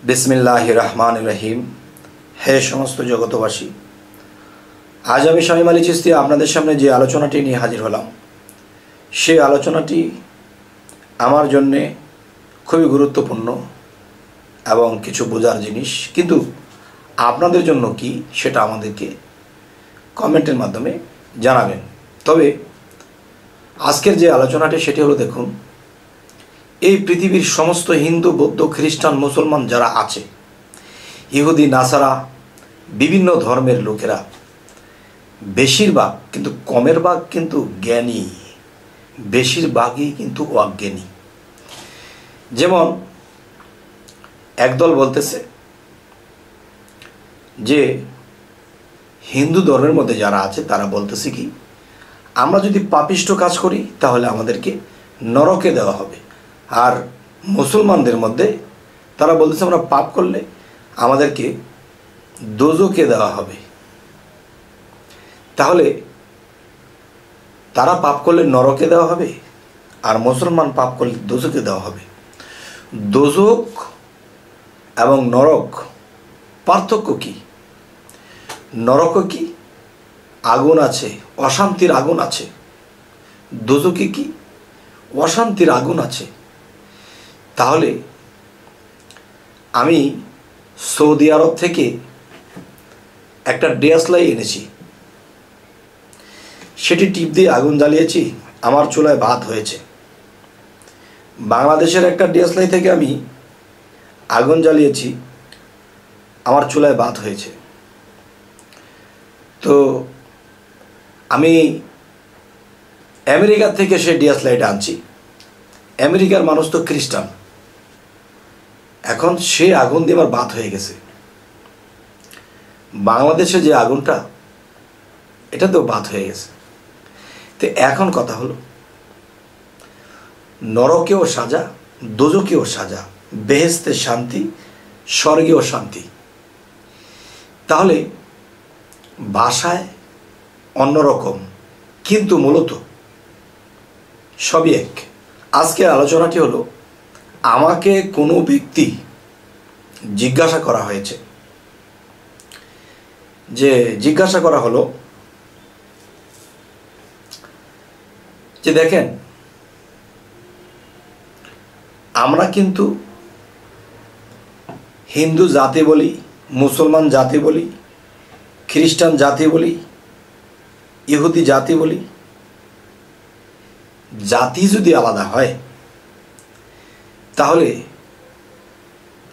বিসমিল্লাহির রহমানির রহিম। হে সমস্ত জগতবাসী, আজ আমি শামীম আলী চিশতি আপনাদের সামনে যে আলোচনাটি নিয়ে হাজির হলাম, সেই আলোচনাটি আমার জন্যে খুবই গুরুত্বপূর্ণ এবং কিছু বোঝার জিনিস, কিন্তু আপনাদের জন্য কি সেটা আমাদেরকে কমেন্টের মাধ্যমে জানাবেন। তবে আজকের যে আলোচনাটি সেটি হলো, দেখুন, এই পৃথিবীর সমস্ত হিন্দু, বৌদ্ধ, খ্রিস্টান, মুসলমান যারা আছে, ইহুদি, নাসারা, বিভিন্ন ধর্মের লোকেরা বেশিরভাগ, কিন্তু কমের ভাগ কিন্তু জ্ঞানী, বেশিরভাগই কিন্তু অজ্ঞানী। যেমন একদল বলতেছে যে হিন্দু ধর্মের মধ্যে যারা আছে তারা বলতেছে কি, আমরা যদি পাপিষ্ঠ কাজ করি তাহলে আমাদেরকে নরকে দেওয়া হবে। আর মুসলমানদের মধ্যে তারা বলতেছে আমরা পাপ করলে আমাদেরকে দোজখে দেওয়া হবে। তাহলে তারা পাপ করলে নরকে দেওয়া হবে আর মুসলমান পাপ করলে দোজখে দেওয়া হবে। দোজখ এবং নরক পার্থক্য কি? নরকে কি? আগুন আছে, অশান্তির আগুন আছে। দোজখে কি? অশান্তির আগুন আছে। তাহলে আমি সৌদি আরব থেকে একটা ডিএসএলআর এনেছি, সেটি টিপ দিয়ে আগুন জ্বালিয়েছি, আমার চুলায় ভাত হয়েছে। বাংলাদেশের একটা ডিএসএলআর থেকে আমি আগুন জ্বালিয়েছি, আমার চুলায় ভাত হয়েছে। তো আমি আমেরিকা থেকে সেই ডিএসএলআরটা আনছি। আমেরিকার মানুষ তো খ্রিস্টান, এখন সে আগুন দিয়ে আমার ভাত হয়ে গেছে। বাংলাদেশে যে আগুনটা, এটা তো ভাত হয়ে গেছে। তো এখন কথা হলো, নরকেও সাজা, দোজখেও সাজা, বেহেশতে শান্তি, স্বর্গেও শান্তি। তাহলে ভাষায় অন্যরকম, কিন্তু মূলত সবই এক। আজকের আলোচনাটি হলো, আমাকে কোনো ব্যক্তি জিজ্ঞাসা করা হয়েছে, যে জিজ্ঞাসা করা হলো যে দেখেন, আমরা কিন্তু হিন্দু জাতি বলি, মুসলমান জাতি বলি, খ্রিস্টান জাতি বলি, ইহুদি জাতি বলি। জাতি যদি আলাদা হয় তাহলে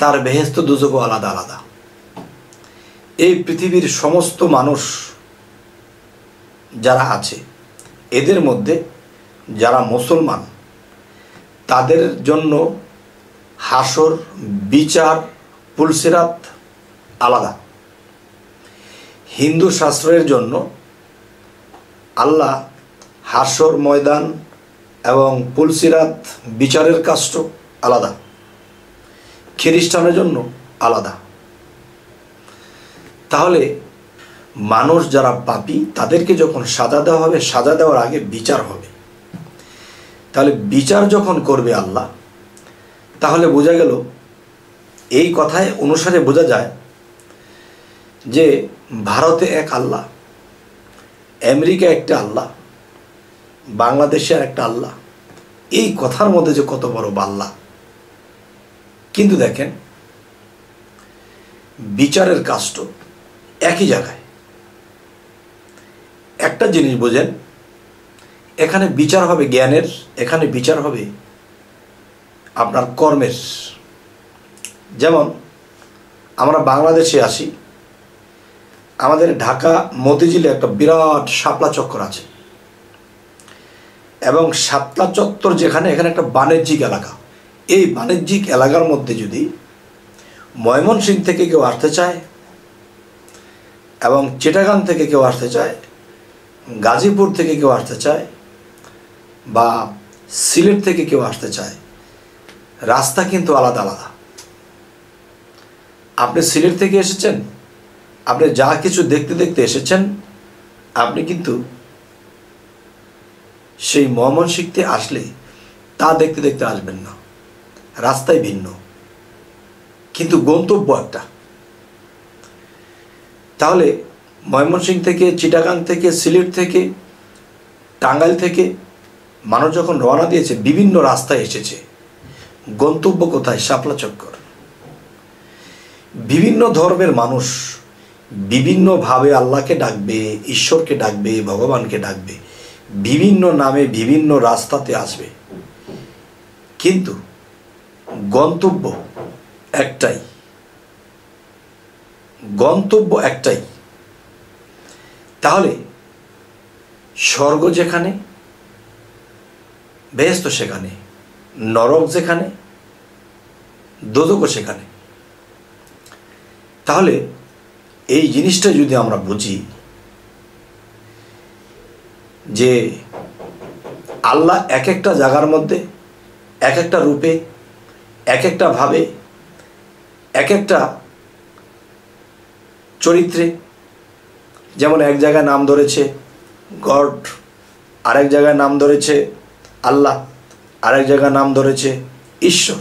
তার বেহেশত দোজখও আলাদা আলাদা। এই পৃথিবীর সমস্ত মানুষ যারা আছে, এদের মধ্যে যারা মুসলমান, তাদের জন্য হাসর, বিচার, পুলসিরাত আলাদা। হিন্দু শাস্ত্রের জন্য আল্লাহ হাসর ময়দান এবং পুলসিরাত বিচারের কাষ্ট আলাদা, খ্রিস্টানের জন্য আলাদা। তাহলে মানুষ যারা পাপী, তাদেরকে যখন সাজা দেওয়া হবে, সাজা দেওয়ার আগে বিচার হবে। তাহলে বিচার যখন করবে আল্লাহ, তাহলে বোঝা গেল, এই কথায় অনুসারে বোঝা যায় যে ভারতে এক আল্লাহ, আমেরিকা একটা আল্লাহ, বাংলাদেশে আর একটা আল্লাহ। এই কথার মধ্যে যে কত বড় বাল্লা। কিন্তু দেখেন, বিচারের কাষ্ট একই জায়গায়। একটা জিনিস বোঝেন, এখানে বিচার হবে জ্ঞানের, এখানে বিচার হবে আপনার কর্মের। যেমন আমরা বাংলাদেশে আসি, আমাদের ঢাকা মতিঝিলে একটা বিরাট শাপলা চক্কর আছে, এবং শাপলা চত্বর যেখানে, এখানে একটা বাণিজ্যিক এলাকা। এই বাণিজ্যিক এলাকার মধ্যে যদি ময়মনসিংহ থেকে কেউ আসতে চায়, এবং চিটাগাং থেকে কেউ আসতে চায়, গাজীপুর থেকে কেউ আসতে চায়, বা সিলেট থেকে কেউ আসতে চায়, রাস্তা কিন্তু আলাদা আলাদা। আপনি সিলেট থেকে এসেছেন, আপনি যা কিছু দেখতে দেখতে এসেছেন, আপনি কিন্তু সেই ময়মনসিংহে আসলে তা দেখতে দেখতে আসবেন না, রাস্তায় ভিন্ন। কিন্তু গন্তব্য একটা। তাহলে ময়মনসিংহ থেকে, চিটাগাং থেকে, সিলেট থেকে, টাঙ্গাইল থেকে মানুষ যখন রওনা দিয়েছে, বিভিন্ন রাস্তায় এসেছে, গন্তব্য কোথায়? শাপলা চক্কর। বিভিন্ন ধর্মের মানুষ বিভিন্নভাবে আল্লাহকে ডাকবে, ঈশ্বরকে ডাকবে, ভগবানকে ডাকবে, বিভিন্ন নামে বিভিন্ন রাস্তাতে আসবে, কিন্তু গন্তব্য একটাই, গন্তব্য একটাই। তাহলে স্বর্গ যেখানে, বেহেশত সেখানে, নরক যেখানে, দোজখও সেখানে। তাহলে এই জিনিসটা যদি আমরা বুঝি যে আল্লাহ এক একটা জায়গার মধ্যে, এক একটা রূপে, এক একটা ভাবে, এক একটা চরিত্রে, যেমন এক জায়গায় নাম ধরেছে গড, আরেক জায়গায় নাম ধরেছে আল্লাহ, আরেক জায়গায় নাম ধরেছে ঈশ্বর,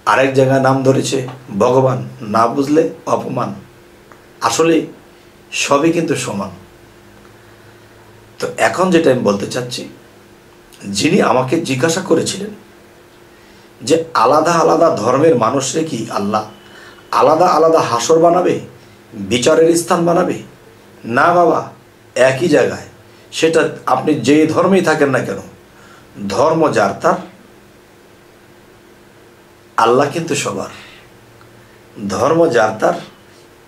আরেক জায়গায় নাম ধরেছে ভগবান। না বুঝলে অপমান। আসলে সবই কিন্তু সমান। তো এখন যেটা আমি বলতে চাচ্ছি, যিনি আমাকে জিজ্ঞাসা করেছিলেন যে আলাদা আলাদা ধর্মের মানুষরে কি আল্লাহ আলাদা আলাদা হাসর বানাবে, বিচারের স্থান বানাবে? না বাবা, একই জায়গায়। সেটা আপনি যে ধর্মেই থাকেন না কেন, ধর্ম যার তার, আল্লাহ কিন্তু সবার। ধর্ম যার তার,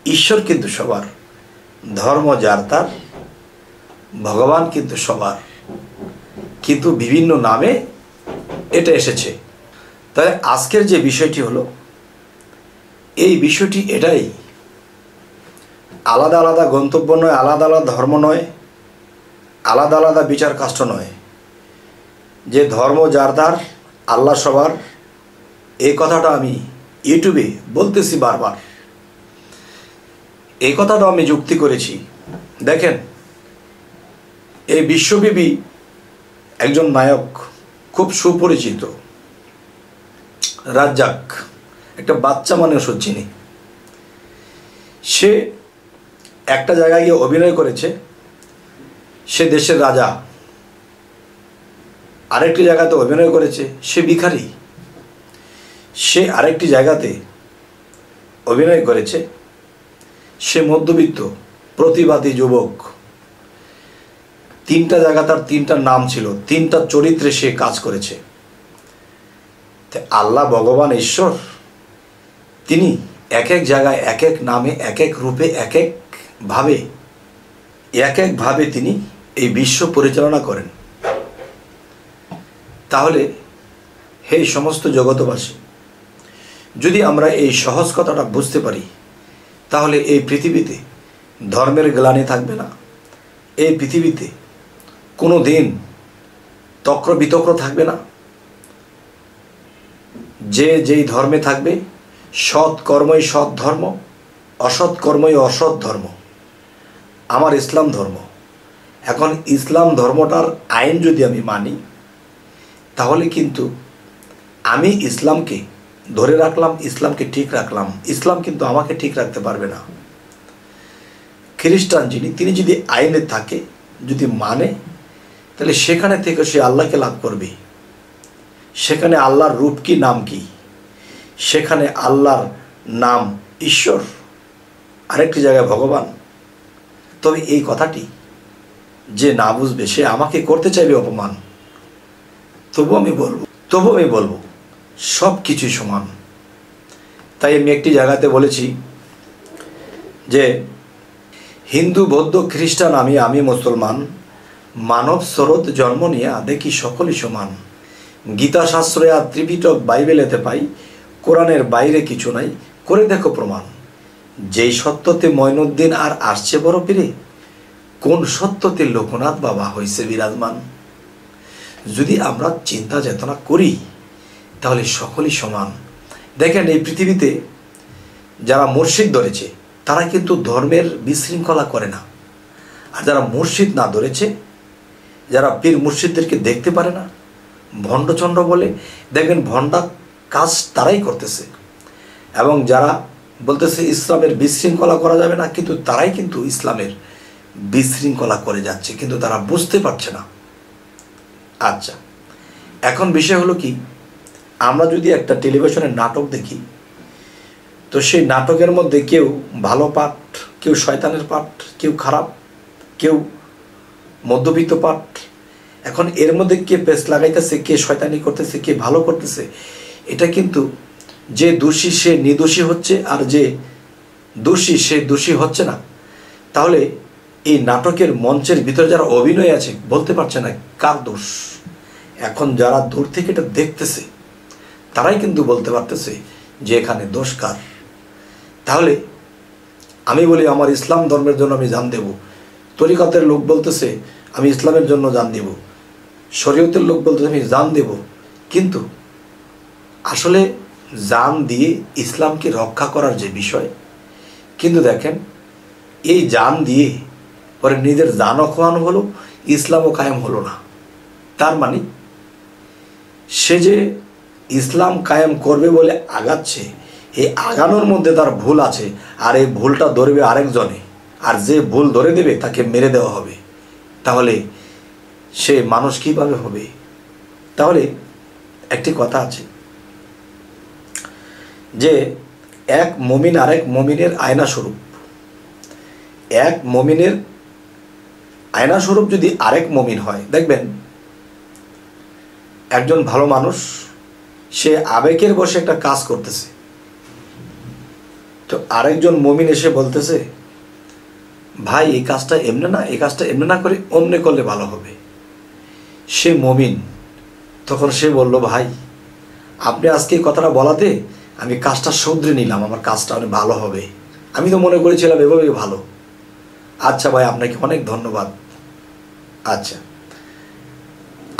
ঈশ্বর কিন্তু সবার। ধর্ম যার তার, ভগবান কিন্তু সবার, কিন্তু বিভিন্ন নামে এটা এসেছে। তাই আজকের যে বিষয়টি হলো, এই বিষয়টি এটাই, আলাদা আলাদা গন্তব্য নয়, আলাদা আলাদা ধর্ম নয়, আলাদা আলাদা বিচার কাষ্ঠ নয়। যে ধর্ম যার তার, আল্লাহ সবার, এই কথাটা আমি ইউটিউবে বলতেছি বারবার। এই কথাটা আমি যুক্তি করেছি। দেখেন, এই বিশ্বব্যাপী একজন নায়ক, খুব সুপরিচিত, রাজ্জাক, একটা বাচ্চা মানুষও চিনি। সে একটা জায়গায় গিয়ে অভিনয় করেছে, সে দেশের রাজা। আরেকটি জায়গাতে অভিনয় করেছে, সে ভিখারি। সে আরেকটি জায়গাতে অভিনয় করেছে, সে মধ্যবিত্ত প্রতিবাদী যুবক। তিনটা জায়গা তার তিনটা নাম ছিল, তিনটা চরিত্রে সে কাজ করেছে। আল্লাহ, ভগবান, ঈশ্বর, তিনি এক এক জায়গায় এক এক নামে, এক এক রূপে, এক একভাবে তিনি এই বিশ্ব পরিচালনা করেন। তাহলে হে সমস্ত জগতবাসী, যদি আমরা এই সহজ কথাটা বুঝতে পারি, তাহলে এই পৃথিবীতে ধর্মের গ্লানি থাকবে না। এই পৃথিবীতে কোনো দিন তক্র বিতক্র থাকবে না। যে যেই ধর্মে থাকবে, সৎ কর্মই সৎ ধর্ম, অসৎ কর্মই অসৎ ধর্ম। আমার ইসলাম ধর্ম। এখন ইসলাম ধর্মটার আইন যদি আমি মানি, তাহলে কিন্তু আমি ইসলামকে ধরে রাখলাম, ইসলামকে ঠিক রাখলাম। ইসলাম কিন্তু আমাকে ঠিক রাখতে পারবে না। খ্রিস্টান তিনি যদি আইনে থাকে, যদি মানে, তাহলে সেখানে থেকে সে আল্লাহকে লাভ করবে। সেখানে আল্লাহর রূপ কি, নাম কি? সেখানে আল্লাহর নাম ঈশ্বর, আরেকটি জায়গায় ভগবান। তবে এই কথাটি যে না বুঝবে, সে আমাকে করতে চাইবে অপমান। তবু আমি বলবো সব কিছুই সমান। তাই আমি একটি জায়গাতে বলেছি যে হিন্দু, বৌদ্ধ, খ্রিস্টান, আমি মুসলমান, মানব স্রোত জন্ম নিয়া দেখি সকলই সমান। গীতা শাস্ত্রে আর ত্রিপিটক বাইবেলেতে পাই, কোরআনের বাইরে কিছু নাই, করে দেখো প্রমাণ। যেই সত্যতে মঈনুদ্দিন আর আসছে বড় পীরে, কোন সত্যতে লোকনাথ বাবা হয়েছে বিরাজমান। যদি আমরা চিন্তা চেতনা করি, তাহলে সকলই সমান। দেখেন, এই পৃথিবীতে যারা মুর্শিদ ধরেছে, তারা কিন্তু ধর্মের বিশৃঙ্খলা করে না। আর যারা মুর্শিদ না ধরেছে, যারা পীর মুর্শিদদেরকে দেখতে পারে না, ভণ্ডচন্ড বলে, দেখবেন ভণ্ডা কাজ তারাই করতেছে। এবং যারা বলতেছে ইসলামের বিশৃঙ্খলা করা যাবে না, কিন্তু তারাই কিন্তু ইসলামের বিশৃঙ্খলা করে যাচ্ছে, কিন্তু তারা বুঝতে পারছে না। আচ্ছা, এখন বিষয় হলো কি, আমরা যদি একটা টেলিভিশনের নাটক দেখি, তো সেই নাটকের মধ্যে কেউ ভালো পাঠ, কেউ শয়তানের পাঠ, কেউ খারাপ, কেউ মধ্যবিত্ত পাঠ। এখন এর মধ্যে কে পেস লাগাইতেছে, কে শয়তানি করতেছে, কে ভালো করতেছে, এটা কিন্তু যে দোষী সে নির্দোষী হচ্ছে, আর যে দোষী সে দোষী হচ্ছে না। তাহলে এই নাটকের মঞ্চের ভিতরে যারা অভিনয় আছে বলতে পারছে না কার দোষ। এখন যারা দূর থেকে এটা দেখতেছে তারাই কিন্তু বলতে পারতেছে যে এখানে দোষ কার। তাহলে আমি বলি আমার ইসলাম ধর্মের জন্য আমি জান দেব, তরিকতের লোক বলতেছে আমি ইসলামের জন্য জান দেব, শরীয়তের লোক বলতেছে আমি জান দেব, কিন্তু আসলে জান দিয়ে ইসলামকে রক্ষা করার যে বিষয়, কিন্তু দেখেন এই জান দিয়ে পরে নিজের জানও খোয়ানো হলো, ইসলামও কায়েম হলো না। তার মানে সে যে ইসলাম কায়েম করবে বলে আগাচ্ছে, এই আগানোর মধ্যে তার ভুল আছে, আর এই ভুলটা ধরবে আরেকজনে, আর যে ভুল ধরে দেবে তাকে মেরে দেওয়া হবে। তাহলে সে মানুষ কীভাবে হবে? তাহলে একটি কথা আছে যে এক মুমিন আরেক মুমিনের আয়না স্বরূপ। এক মুমিনের আয়না স্বরূপ যদি আরেক মুমিন হয়, দেখবেন একজন ভালো মানুষ সে আবেগের বসে একটা কাজ করতেছে, তো আরেকজন মুমিন এসে বলতেছে ভাই এই কাজটা এমনি না, এই কাজটা এমনি না করে অমনে করলে ভালো হবে। সে মুমিন তখন সে বলল ভাই আপনি আজকে এই কথাটা বলাতে আমি কাজটা শুধরে নিলাম, আমার কাজটা অনেক ভালো হবে, আমি তো মনে করেছিলাম এভাবেই ভালো। আচ্ছা ভাই আপনাকে অনেক ধন্যবাদ। আচ্ছা,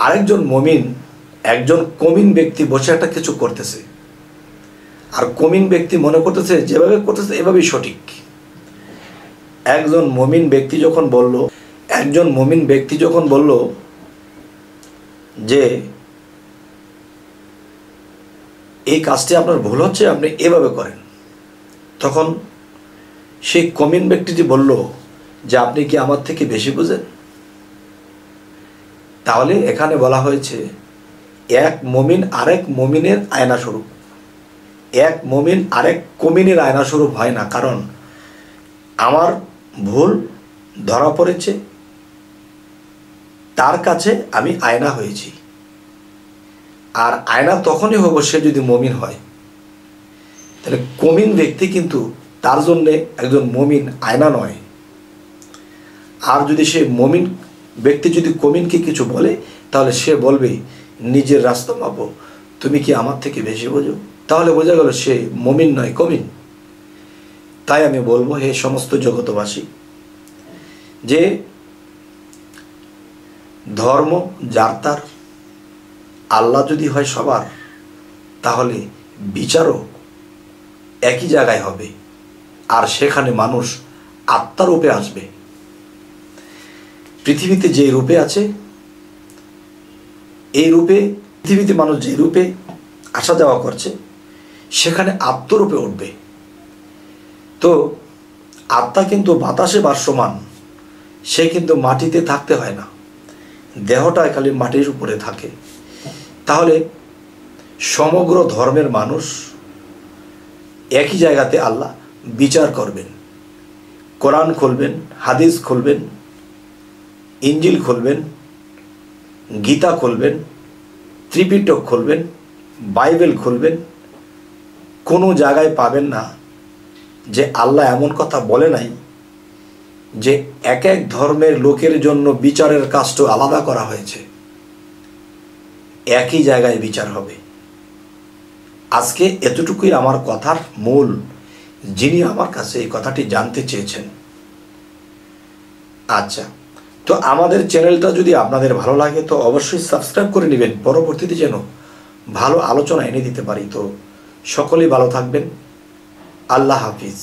আরেকজন মুমিন, একজন কমিন ব্যক্তি বসে একটা কিছু করতেছে, আর কমিন ব্যক্তি মনে করতেছে যেভাবে করতেছে এভাবেই সঠিক। একজন মুমিন ব্যক্তি যখন বলল যে এই কাজটি আপনার ভুল হচ্ছে, আপনি এভাবে করেন, তখন সেই কমিন ব্যক্তিটি বলল যে আপনি কি আমার থেকে বেশি বুঝেন? তাহলে এখানে বলা হয়েছে এক মুমিন আরেক মুমিনের আয়না স্বরূপ। এক মুমিন আরেক কমিনের আয়না স্বরূপ হয় না, কারণ আমার ভুল ধরা পড়েছে, তার কাছে আমি আয়না হয়েছি। আর আয়না তখনই হবো সে যদি মুমিন হয়। তাহলে কমিন ব্যক্তি কিন্তু তার জন্যে একজন মুমিন আয়না নয়। আর যদি সে মুমিন ব্যক্তি যদি কমিনকে কিছু বলে, তাহলে সে বলবে নিজের রাস্তা মাপো, তুমি কি আমার থেকে বেশি বোঝো? তাহলে বোঝা গেল সে মুমিন নয়, কমিন। তাই আমি বলবো হে সমস্ত জগতবাসী, যে ধর্ম যার তার, আল্লাহ যদি হয় সবার, তাহলে বিচারও একই জায়গায় হবে, আর সেখানে মানুষ আত্মার রূপে আসবে। পৃথিবীতে যে রূপে আছে, এই রূপে পৃথিবীতে মানুষ যে রূপে আসা যাওয়া করছে, সেখানে আত্মরূপে উঠবে। তো আত্মা কিন্তু বাতাসে ভাসমান, সে কিন্তু মাটিতে থাকতে হয় না, দেহটা খালি মাটির উপরে থাকে। তাহলে সমগ্র ধর্মের মানুষ একই জায়গাতে আল্লাহ বিচার করবেন। কোরআন খুলবেন, হাদিস খুলবেন, ইঞ্জিল খুলবেন, গীতা খুলবেন, ত্রিপিটক খুলবেন, বাইবেল খুলবেন, কোনো জায়গায় পাবেন না যে আল্লাহ এমন কথা বলে নাই যে এক এক ধর্মের লোকের জন্য বিচারের কাজটা আলাদা করা হয়েছে। একই জায়গায় বিচার হবে। আজকে এতটুকুই আমার কথার মূল, যিনি আমার কাছে এই কথাটি জানতে চেয়েছেন। আচ্ছা, তো আমাদের চ্যানেলটা যদি আপনাদের ভালো লাগে তো অবশ্যই সাবস্ক্রাইব করে নেবেন, পরবর্তীতে যেন ভালো আলোচনা এনে দিতে পারি। তো সকলেই ভালো থাকবেন। আল্লাহ হাফিজ।